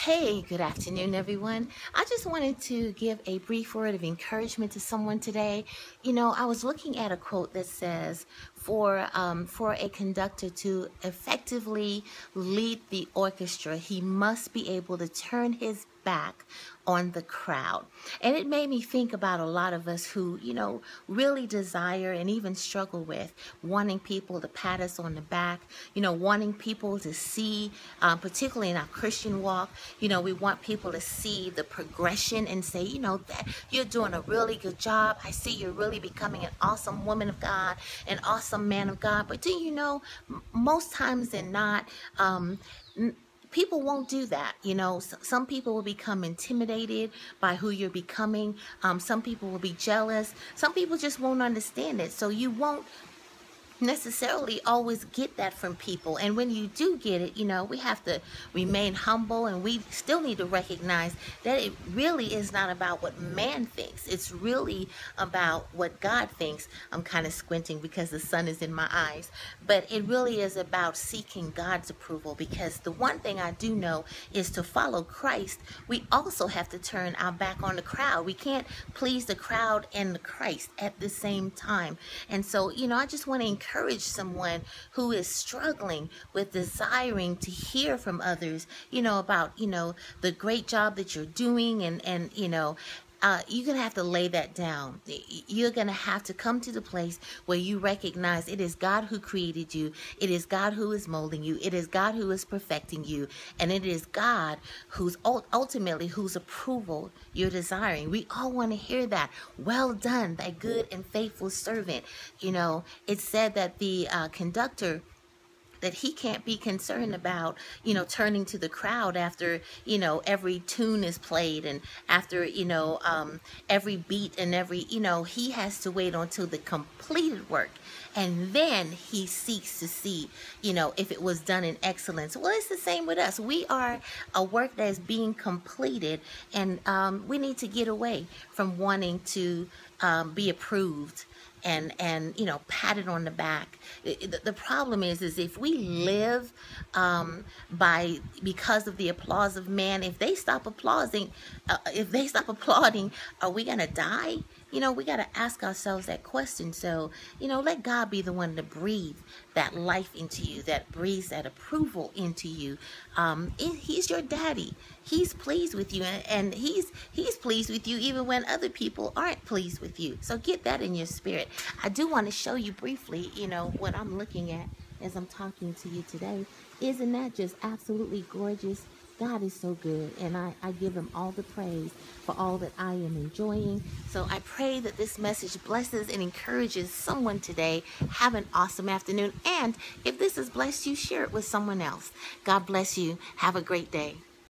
Hey, good afternoon, everyone. I just wanted to give a brief word of encouragement to someone today. I was looking at a quote that says, for a conductor to effectively lead the orchestra, he must be able to turn his back on the crowd. And it made me think about a lot of us who, really desire and even struggle with wanting people to pat us on the back, wanting people to see, particularly in our Christian walk, we want people to see the progression and say, that you're doing a really good job. I see you're really becoming an awesome woman of God, an awesome man of God. But do you know, most times than not, people won't do that. Some people will become intimidated by who you're becoming. Some people will be jealous. Some people just won't understand it. So you won't necessarily always get that from people. And when you do get it, we have to remain humble, and we still need to recognize that it really is not about what man thinks. It's really about what God thinks. I'm kind of squinting because the sun is in my eyes, but it really is about seeking God's approval, because the one thing I do know is to follow Christ, we also have to turn our back on the crowd. We can't please the crowd and the Christ at the same time. And so, I just want to encourage someone who is struggling with desiring to hear from others, about, the great job that you're doing, and you're going to have to lay that down. You're going to have to come to the place where you recognize it is God who created you. It is God who is molding you. It is God who is perfecting you. And it is God who's ultimately whose approval you're desiring. We all want to hear that. Well done, thy good and faithful servant. It said that the conductor, that he can't be concerned about, turning to the crowd after, every tune is played, and after, every beat, and every, he has to wait until the completed work. And then he seeks to see, if it was done in excellence. Well, it's the same with us. We are a work that is being completed, and we need to get away from wanting to be approved and patted on the back. The problem is if we live because of the applause of man, if they stop applauding, are we gonna die? We got to ask ourselves that question. So, let God be the one to breathe that life into you, that breathes that approval into you. He's your daddy. He's pleased with you, and he's pleased with you even when other people aren't pleased with you. So get that in your spirit. I do want to show you briefly, what I'm looking at as I'm talking to you today. Isn't that just absolutely gorgeous? God is so good, and I give him all the praise for all that I am enjoying. So I pray that this message blesses and encourages someone today. Have an awesome afternoon, and if this has blessed you, share it with someone else. God bless you. Have a great day.